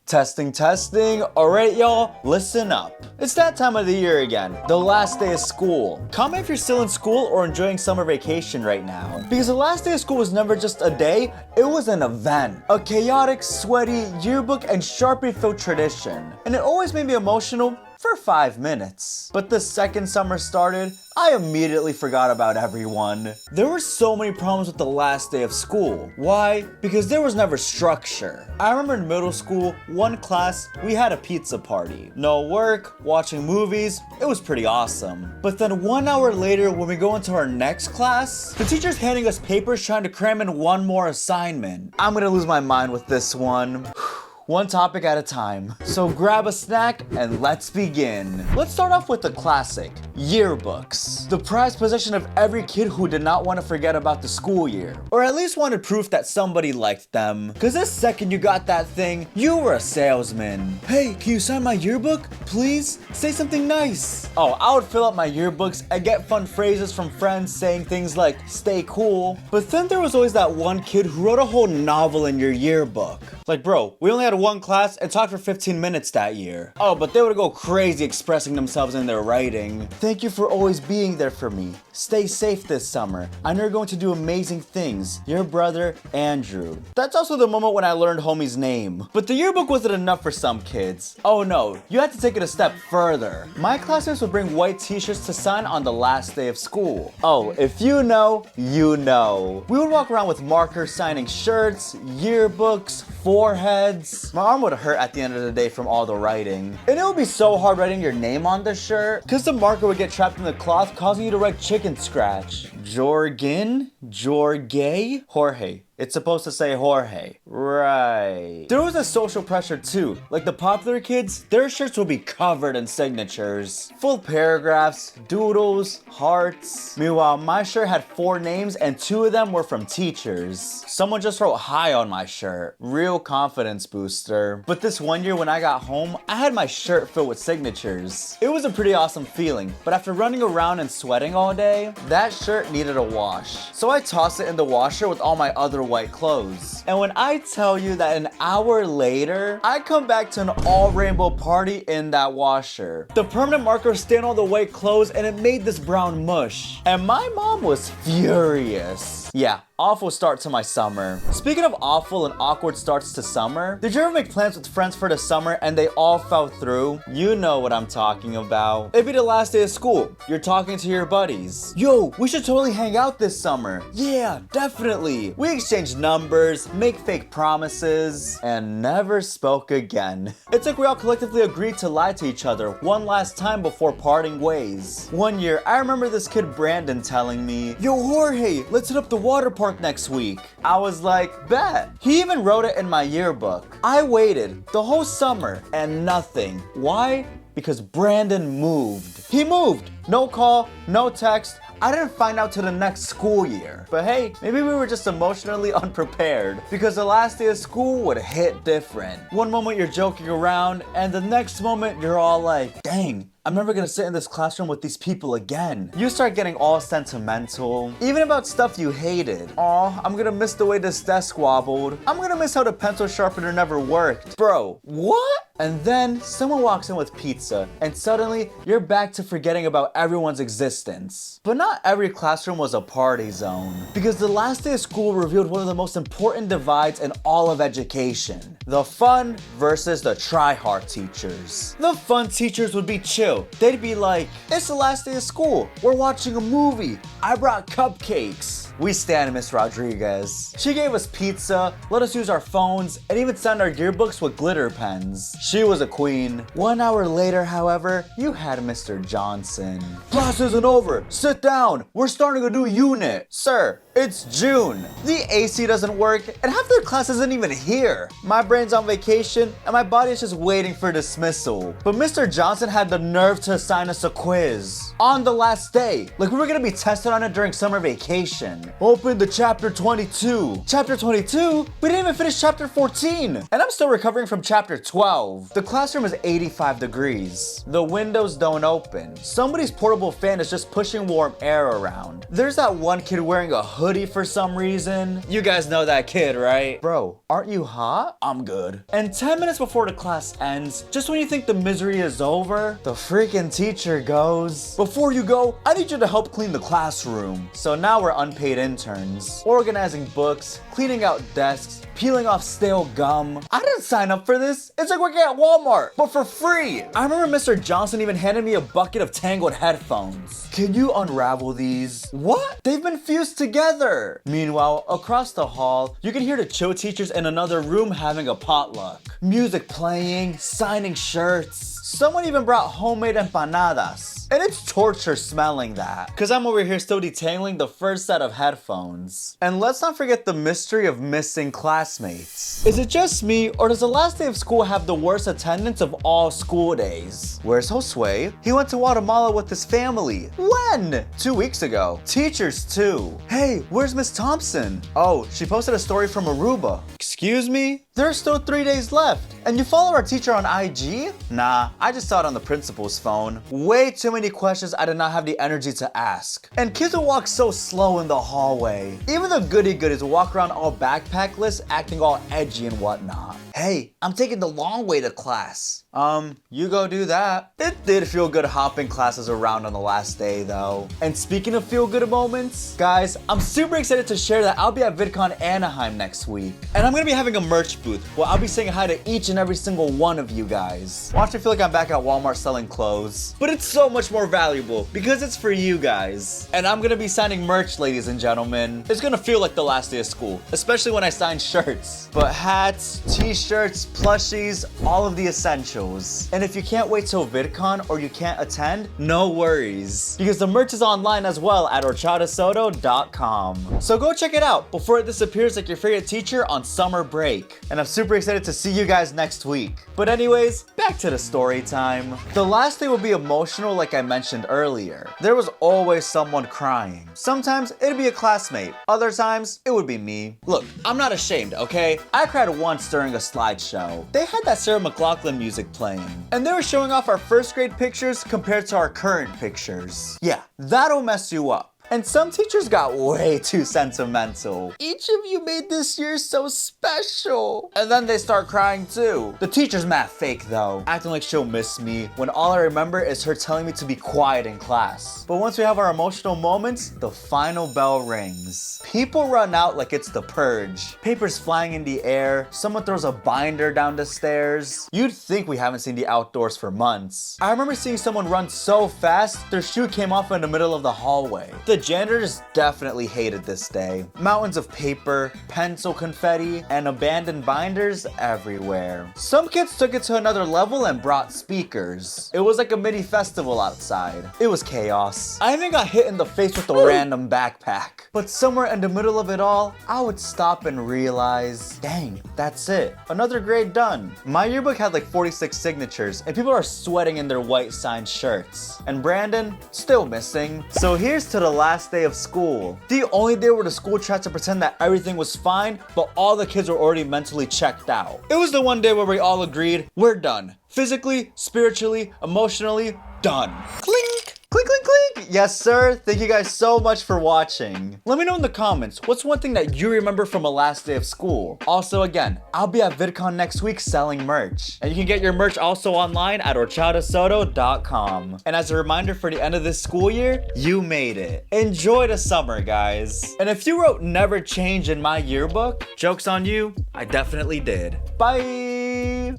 Testing, testing. All right, y'all, listen up. It's that time of the year again, the last day of school. Comment if you're still in school or enjoying summer vacation right now. Because the last day of school was never just a day, it was an event. A chaotic, sweaty, yearbook and Sharpie-filled tradition. And it always made me emotional for 5 minutes. But the second summer started, I immediately forgot about everyone. There were so many problems with the last day of school. Why? Because there was never structure. I remember in middle school, one class, we had a pizza party. No work, watching movies, it was pretty awesome. But then 1 hour later, when we go into our next class, the teacher's handing us papers trying to cram in one more assignment. I'm gonna lose my mind with this one. One topic at a time. So grab a snack and let's begin. Let's start off with the classic, yearbooks. The prized possession of every kid who did not want to forget about the school year. Or at least wanted proof that somebody liked them. Cause the second you got that thing, you were a salesman. Hey, can you sign my yearbook? Please? Say something nice. Oh, I would fill up my yearbooks and get fun phrases from friends saying things like, stay cool. But then there was always that one kid who wrote a whole novel in your yearbook. Like, bro, we only had one class and talked for 15 minutes that year. Oh, but they would go crazy expressing themselves in their writing. Thank you for always being there for me. Stay safe this summer. I know you're going to do amazing things. Your brother, Andrew. That's also the moment when I learned homie's name. But the yearbook wasn't enough for some kids. Oh no, you had to take it a step further. My classmates would bring white t-shirts to sign on the last day of school. Oh, if you know, you know. We would walk around with markers signing shirts, yearbooks, foreheads. My arm would hurt at the end of the day from all the writing. And it would be so hard writing your name on the shirt because the marker would get trapped in the cloth, causing you to write chicken scratch. Jorgen? Jorge? Jorge. It's supposed to say Jorge. Right. There was a social pressure too. Like the popular kids, their shirts would be covered in signatures. Full paragraphs, doodles, hearts. Meanwhile, my shirt had 4 names and 2 of them were from teachers. Someone just wrote hi on my shirt. Real confidence booster. But this one year when I got home, I had my shirt filled with signatures. It was a pretty awesome feeling, but after running around and sweating all day, that shirt needed a wash. So I tossed it in the washer with all my other white clothes. And when I tell you that an hour later, I come back to an all rainbow party in that washer. The permanent marker stained all the white clothes and it made this brown mush. And my mom was furious. Yeah, awful start to my summer. Speaking of awful and awkward starts to summer, did you ever make plans with friends for the summer and they all fell through? You know what I'm talking about. It'd be the last day of school. You're talking to your buddies. Yo, we should totally hang out this summer. Yeah, definitely. We exchanged numbers, make fake promises, and never spoke again. It's like we all collectively agreed to lie to each other one last time before parting ways. One year, I remember this kid Brandon telling me, yo Jorge, let's hit up the water park next week. I was like, bet. He even wrote it in my yearbook. I waited the whole summer and nothing. Why? Because Brandon moved. He moved. No call, no text. I didn't find out till the next school year. But hey, maybe we were just emotionally unprepared because the last day of school would hit different. One moment you're joking around and the next moment you're all like, dang, I'm never gonna sit in this classroom with these people again. You start getting all sentimental, even about stuff you hated. Aw, I'm gonna miss the way this desk wobbled. I'm gonna miss how the pencil sharpener never worked. Bro, what? And then someone walks in with pizza and suddenly you're back to forgetting about everyone's existence. But not every classroom was a party zone because the last day of school revealed one of the most important divides in all of education. The fun versus the tryhard teachers. The fun teachers would be chill. They'd be like, it's the last day of school. We're watching a movie. I brought cupcakes. We stand Miss Rodriguez. She gave us pizza, let us use our phones, and even signed our yearbooks with glitter pens. She was a queen. 1 hour later, however, you had Mr. Johnson. Class isn't over. Sit down. We're starting a new unit. Sir, it's June. The AC doesn't work, and half the class isn't even here. My brain's on vacation, and my body is just waiting for dismissal. But Mr. Johnson had the nerve to assign us a quiz on the last day. Like we were gonna be tested on it during summer vacation. Open to chapter 22. Chapter 22? We didn't even finish chapter 14. And I'm still recovering from chapter 12. The classroom is 85 degrees. The windows don't open. Somebody's portable fan is just pushing warm air around. There's that one kid wearing a hoodie hoodie for some reason. You guys know that kid, right? Bro, aren't you hot? I'm good. And 10 minutes before the class ends, just when you think the misery is over, the freaking teacher goes, "Before you go, I need you to help clean the classroom." So now we're unpaid interns, organizing books, cleaning out desks, peeling off stale gum. I didn't sign up for this. It's like working at Walmart, but for free. I remember Mr. Johnson even handed me a bucket of tangled headphones. Can you unravel these? What? They've been fused together. Meanwhile, across the hall, you can hear the chill teachers in another room having a potluck. Music playing, signing shirts. Someone even brought homemade empanadas. And it's torture smelling that, because I'm over here still detangling the first set of headphones. And let's not forget the mystery of missing classmates. Is it just me, or does the last day of school have the worst attendance of all school days? Where's Josue? He went to Guatemala with his family. When? 2 weeks ago. Teachers too. Hey, where's Miss Thompson? Oh, she posted a story from Aruba. Excuse me? There's still 3 days left. And you follow our teacher on IG? Nah, I just saw it on the principal's phone. Way too many questions I did not have the energy to ask. And kids will walk so slow in the hallway. Even the goody-goodies will walk around all backpackless, acting all edgy and whatnot. Hey, I'm taking the long way to class. You go do that. It did feel good hopping classes around on the last day though. And speaking of feel good moments, guys, I'm super excited to share that I'll be at VidCon Anaheim next week. And I'm gonna be having a merch booth where I'll be saying hi to each and every single one of you guys. Watch me feel like I'm back at Walmart selling clothes. But it's so much more valuable because it's for you guys. And I'm gonna be signing merch, ladies and gentlemen. It's gonna feel like the last day of school, especially when I sign shirts. But hats, t-shirts, plushies, all of the essentials. And if you can't wait till VidCon or you can't attend, no worries, because the merch is online as well at horchatasoto.com. So go check it out before it disappears like your favorite teacher on summer break. And I'm super excited to see you guys next week. But anyways, back to the story time. The last day will be emotional like I mentioned earlier. There was always someone crying. Sometimes it'd be a classmate. Other times it would be me. Look, I'm not ashamed, okay? I cried once during a slideshow. They had that Sarah McLachlan music playing. And they were showing off our first grade pictures compared to our current pictures. Yeah, that'll mess you up. And some teachers got way too sentimental. Each of you made this year so special. And then they start crying too. The teacher's mad fake though, acting like she'll miss me when all I remember is her telling me to be quiet in class. But once we have our emotional moments, the final bell rings. People run out like it's the purge. Papers flying in the air, someone throws a binder down the stairs. You'd think we haven't seen the outdoors for months. I remember seeing someone run so fast, their shoe came off in the middle of the hallway. The janitors definitely hated this day. Mountains of paper, pencil confetti, and abandoned binders everywhere. Some kids took it to another level and brought speakers. It was like a mini festival outside. It was chaos. I even got hit in the face with a random backpack. But somewhere in the middle of it all, I would stop and realize, dang, that's it. Another grade done. My yearbook had like 46 signatures, and people are sweating in their white signed shirts. And Brandon, still missing. So here's to the last day of school. The only day where the school tried to pretend that everything was fine, but all the kids were already mentally checked out. It was the one day where we all agreed, we're done. Physically, spiritually, emotionally, done. Clink! Clink, clink, clink! Yes, sir. Thank you guys so much for watching. Let me know in the comments, what's one thing that you remember from a last day of school? Also, again, I'll be at VidCon next week selling merch. And you can get your merch also online at horchatasoto.com. And as a reminder for the end of this school year, you made it. Enjoy the summer, guys. And if you wrote never change in my yearbook, joke's on you, I definitely did. Bye!